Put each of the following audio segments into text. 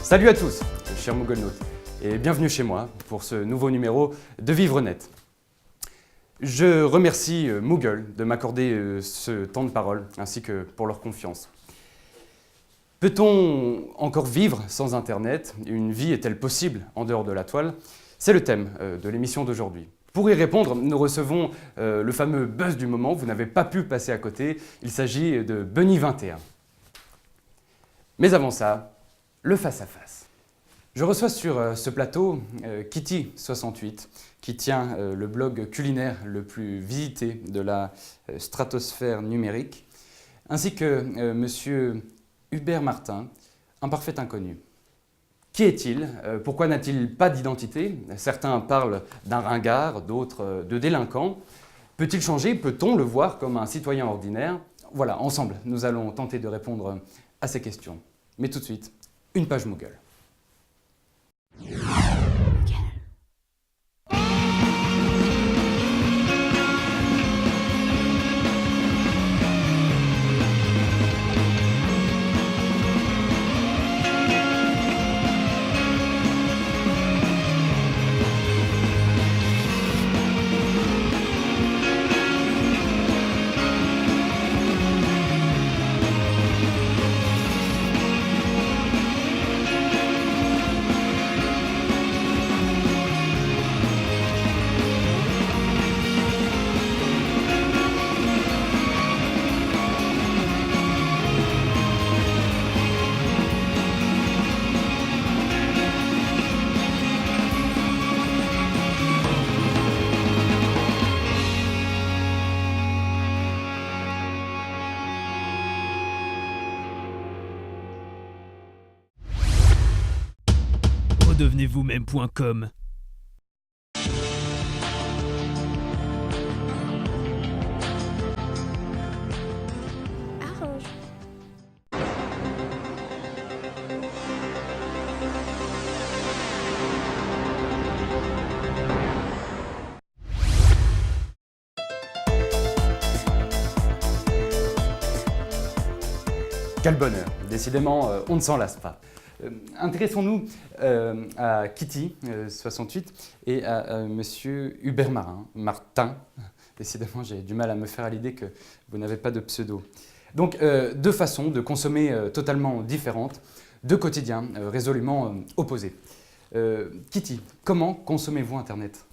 Salut à tous, chers Mooglenautes, et bienvenue chez moi pour ce nouveau numéro de Vivre Net. Je remercie Moogle de m'accorder ce temps de parole, ainsi que pour leur confiance. Peut-on encore vivre sans Internet? Une vie est-elle possible en dehors de la toile? C'est le thème de l'émission d'aujourd'hui. Pour y répondre, nous recevons le fameux buzz du moment, vous n'avez pas pu passer à côté, il s'agit de Bunny21. Mais avant ça, le face-à-face. Je reçois sur ce plateau Kitty68, qui tient le blog culinaire le plus visité de la stratosphère numérique, ainsi que monsieur Hubert Martin, un parfait inconnu. Qui est-il? Pourquoi n'a-t-il pas d'identité? Certains parlent d'un ringard, d'autres de délinquant. Peut-il changer? Peut-on le voir comme un citoyen ordinaire? Voilà, ensemble, nous allons tenter de répondre à ces questions. Mais tout de suite, une page Moogle. Redevenez vous-même.com. Arrange. Quel bonheur! Décidément, on ne s'en lasse pas. Intéressons-nous à Kitty68 et à monsieur Hubert Martin. Décidément, j'ai du mal à me faire à l'idée que vous n'avez pas de pseudo. Donc, deux façons de consommer totalement différentes, deux quotidiens résolument opposés. Kitty, comment consommez-vous Internet?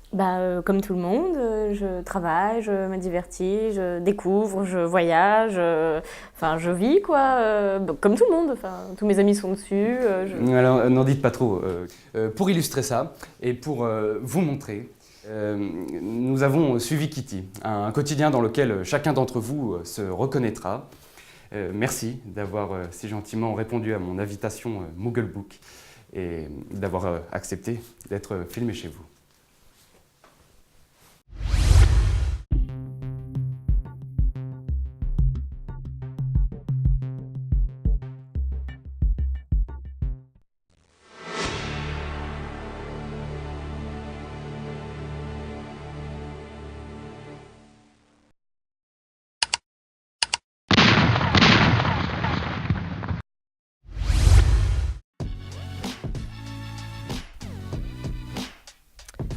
Comme tout le monde, je travaille, je me divertis, je découvre, je voyage, je vis quoi, comme tout le monde, tous mes amis sont dessus. Alors, n'en dites pas trop. Pour illustrer ça et pour vous montrer, nous avons suivi Kitty, un quotidien dans lequel chacun d'entre vous se reconnaîtra. Merci d'avoir si gentiment répondu à mon invitation Mooglebook et d'avoir accepté d'être filmé chez vous.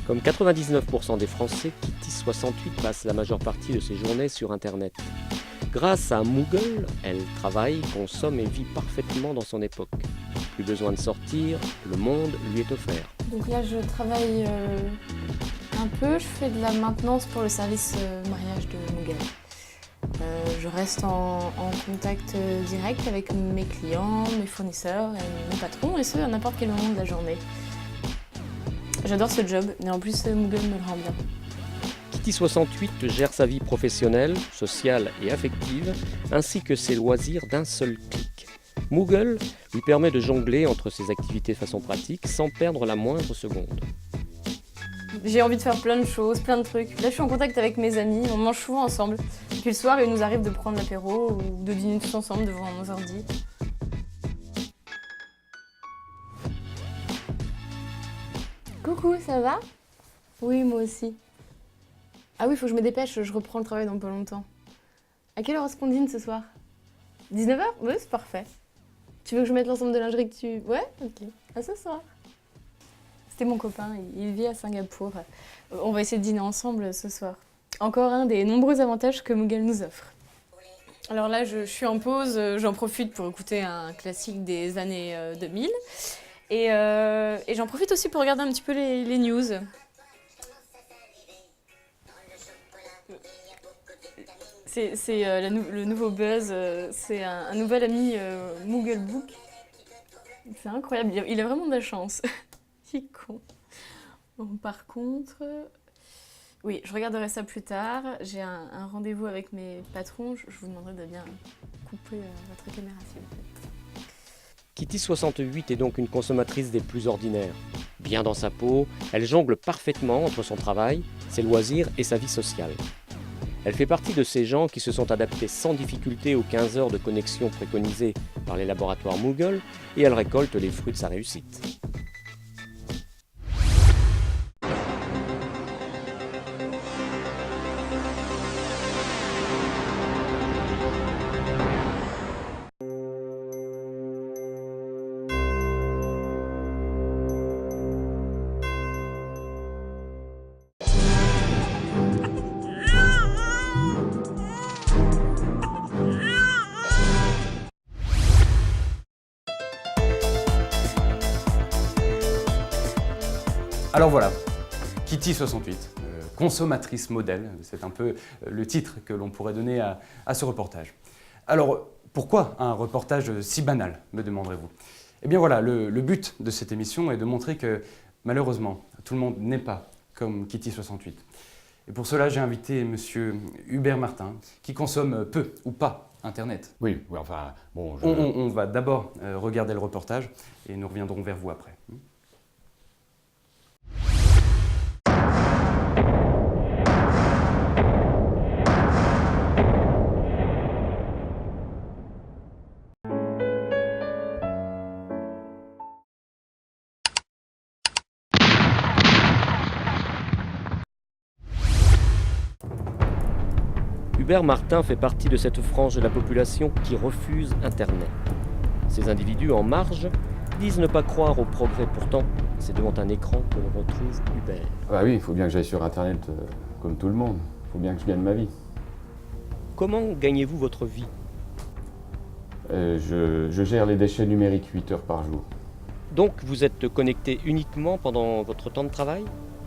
Comme 99% des Français, Kitty68 passe la majeure partie de ses journées sur Internet. Grâce à Moogle, elle travaille, consomme et vit parfaitement dans son époque. Plus besoin de sortir, le monde lui est offert. Donc là, je travaille un peu, je fais de la maintenance pour le service mariage de Moogle. Je reste en contact direct avec mes clients, mes fournisseurs et mon patron, et ce, à n'importe quel moment de la journée. J'adore ce job, et en plus, Moogle me le rend bien. Kitty68 gère sa vie professionnelle, sociale et affective, ainsi que ses loisirs d'un seul clic. Moogle lui permet de jongler entre ses activités de façon pratique sans perdre la moindre seconde. J'ai envie de faire plein de choses, plein de trucs. Là, je suis en contact avec mes amis, on mange souvent ensemble. Et puis le soir, il nous arrive de prendre l'apéro ou de dîner tous ensemble devant nos ordi. Coucou, ça va? Oui, moi aussi. Ah oui, faut que je me dépêche, je reprends le travail dans pas longtemps. À quelle heure est-ce qu'on dîne ce soir? 19h? Oui, c'est parfait. Tu veux que je mette l'ensemble de lingerie que tu... Ouais, ok. À ce soir. C'était mon copain, il vit à Singapour. On va essayer de dîner ensemble ce soir. Encore un des nombreux avantages que Moogle nous offre. Alors là, je suis en pause, j'en profite pour écouter un classique des années 2000. Et j'en profite aussi pour regarder un petit peu les news. C'est le nouveau buzz, c'est un nouvel ami Moogle Book. C'est incroyable, il a vraiment de la chance. Il est con. Bon, par contre, oui, je regarderai ça plus tard. J'ai un rendez-vous avec mes patrons. Je vous demanderai de bien couper votre caméra s'il vous plaît. Kitty 68 est donc une consommatrice des plus ordinaires. Bien dans sa peau, elle jongle parfaitement entre son travail, ses loisirs et sa vie sociale. Elle fait partie de ces gens qui se sont adaptés sans difficulté aux 15 heures de connexion préconisées par les laboratoires Moogle et elle récolte les fruits de sa réussite. Alors voilà, Kitty 68, consommatrice modèle, c'est un peu le titre que l'on pourrait donner à ce reportage. Alors pourquoi un reportage si banal, me demanderez-vous? Eh bien voilà, le but de cette émission est de montrer que malheureusement, tout le monde n'est pas comme Kitty 68. Et pour cela, j'ai invité monsieur Hubert Martin, qui consomme peu ou pas Internet. Oui, enfin, bon, On va d'abord regarder le reportage et nous reviendrons vers vous après. Hubert Martin fait partie de cette frange de la population qui refuse Internet. Ces individus en marge disent ne pas croire au progrès. Pourtant, c'est devant un écran que l'on retrouve Hubert. bah oui, il faut bien que j'aille sur Internet comme tout le monde. Il faut bien que je gagne ma vie. Comment gagnez-vous votre vie? Je gère les déchets numériques 8 heures par jour. Donc vous êtes connecté uniquement pendant votre temps de travail?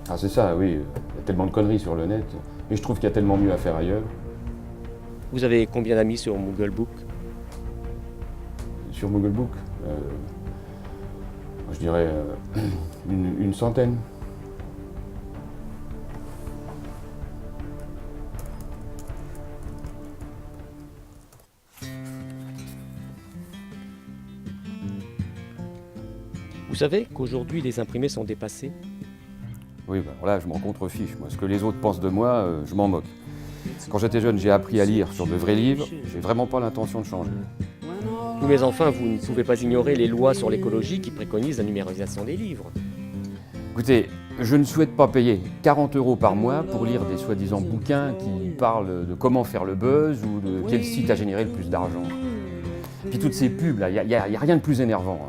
Ah c'est ça, oui. Il y a tellement de conneries sur le net. Et je trouve qu'il y a tellement mieux à faire ailleurs. Vous avez combien d'amis sur Moogle Book? Sur Moogle Book, je dirais une centaine. Vous savez qu'aujourd'hui les imprimés sont dépassés? Oui, bah, là, je m'en contrefiche. Moi, ce que les autres pensent de moi, je m'en moque. Quand j'étais jeune, j'ai appris à lire sur de vrais livres. J'ai vraiment pas l'intention de changer. Oui, mais enfin, vous ne pouvez pas ignorer les lois sur l'écologie qui préconisent la numérisation des livres. Écoutez, je ne souhaite pas payer 40 € par mois pour lire des soi-disant bouquins qui parlent de comment faire le buzz ou de quel site a généré le plus d'argent. Puis toutes ces pubs, là, il n'y a rien de plus énervant.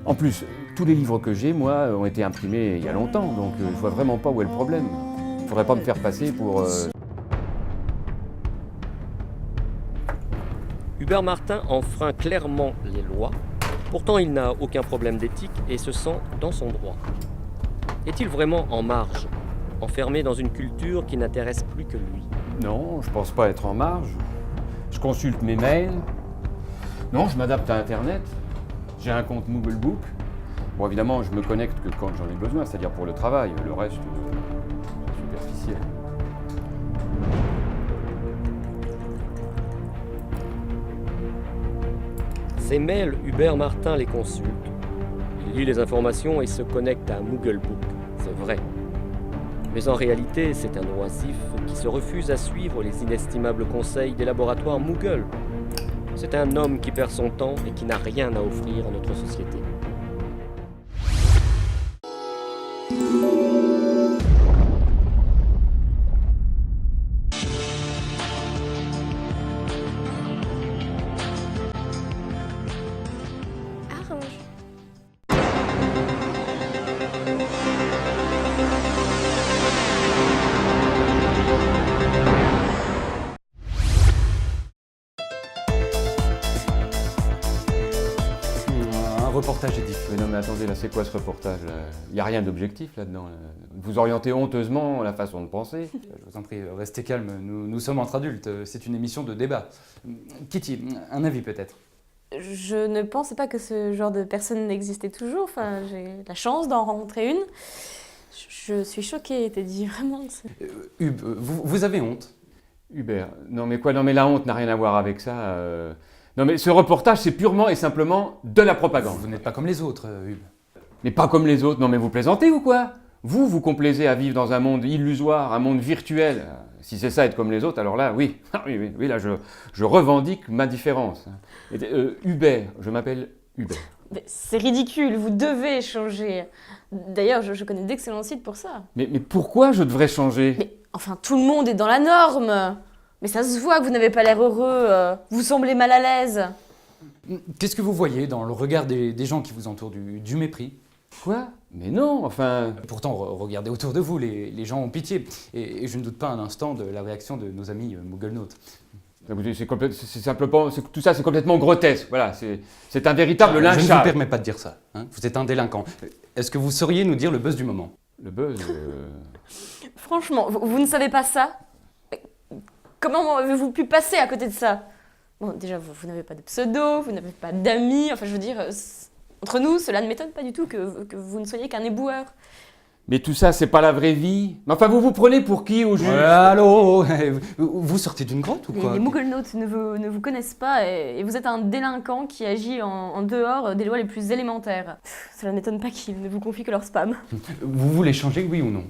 En plus, tous les livres que j'ai, moi, ont été imprimés il y a longtemps, donc je vois vraiment pas où est le problème. Il ne faudrait pas me faire passer pour... Hubert Martin enfreint clairement les lois, pourtant il n'a aucun problème d'éthique et se sent dans son droit. Est-il vraiment en marge, enfermé dans une culture qui n'intéresse plus que lui? Non, je pense pas être en marge. Je consulte mes mails. Non, je m'adapte à Internet. J'ai un compte Moogle Book. Bon, évidemment, je me connecte que quand j'en ai besoin, c'est-à-dire pour le travail. Le reste, c'est superficiel. Ses mails, Hubert Martin les consulte. Il lit les informations et se connecte à Moogle Book, c'est vrai. Mais en réalité, c'est un oisif qui se refuse à suivre les inestimables conseils des laboratoires Moogle. C'est un homme qui perd son temps et qui n'a rien à offrir à notre société. reportage est diffusé. Mais non mais attendez, là c'est quoi ce reportage là? Il n'y a rien d'objectif là-dedans. Là. Vous orientez honteusement la façon de penser. Je vous en prie, restez calme, nous sommes entre adultes, c'est une émission de débat. Kitty, un avis peut-être? Je ne pensais pas que ce genre de personne n'existait toujours. Enfin, j'ai la chance d'en rencontrer une. Je suis choquée, t'es dit vraiment. Hub, vous avez honte? Hubert, non mais quoi? Non mais la honte n'a rien à voir avec ça. Non mais ce reportage c'est purement et simplement de la propagande. Vous n'êtes pas comme les autres, Hub. Mais pas comme les autres, non mais vous plaisantez ou quoi? Vous complaisez à vivre dans un monde illusoire, un monde virtuel. Si c'est ça être comme les autres, alors là, oui, oui, là je revendique ma différence. Hubert, je m'appelle Hubert. Mais c'est ridicule, vous devez changer. D'ailleurs, je connais d'excellents sites pour ça. Mais pourquoi je devrais changer? Mais enfin, tout le monde est dans la norme. Mais ça se voit que vous n'avez pas l'air heureux. Vous semblez mal à l'aise. Qu'est-ce que vous voyez dans le regard des gens qui vous entourent? Du mépris? Quoi? Mais non, enfin... Pourtant, regardez autour de vous, les gens ont pitié. Et je ne doute pas un instant de la réaction de nos amis Mooglenautes. Tout ça c'est complètement grotesque, voilà, c'est un véritable Je lynchage. ne vous permets pas de dire ça, hein. Vous êtes un délinquant. Est-ce que vous sauriez nous dire le buzz du moment? Le buzz... Franchement, vous ne savez pas ça? Comment avez-vous pu passer à côté de ça? Bon, déjà, vous n'avez pas de pseudo, vous n'avez pas d'amis. Enfin, je veux dire, entre nous, cela ne m'étonne pas du tout que vous ne soyez qu'un éboueur. Mais tout ça, c'est pas la vraie vie. Mais enfin, vous vous prenez pour qui au juste? Allô? Vous sortez d'une grotte ou quoi? Les Mooglenautes ne vous connaissent pas et vous êtes un délinquant qui agit en dehors des lois les plus élémentaires. Cela ne m'étonne pas qu'ils ne vous confient que leur spam. Vous voulez changer, oui ou non?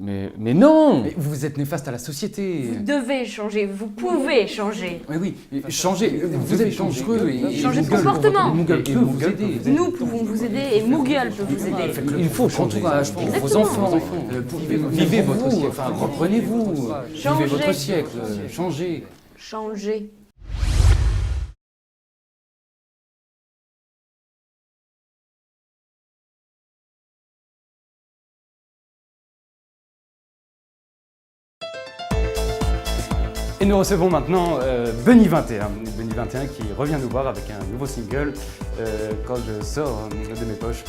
Mais non! Mais vous êtes néfaste à la société. Vous devez changer, vous pouvez changer. Oui, changer. Vous êtes dangereux et Changez de Moogle- comportement. et Moogle peut vous aider. Nous pouvons vous aider et Moogle peut vous aider. Il faut changer. Entourage pour vos enfants. Vivez votre siècle. Enfin, reprenez-vous. Vivez Changez. votre siècle. Changez. Changez. Et nous recevons maintenant Bunny 21. Bunny 21 qui revient nous voir avec un nouveau single quand je sors de mes poches.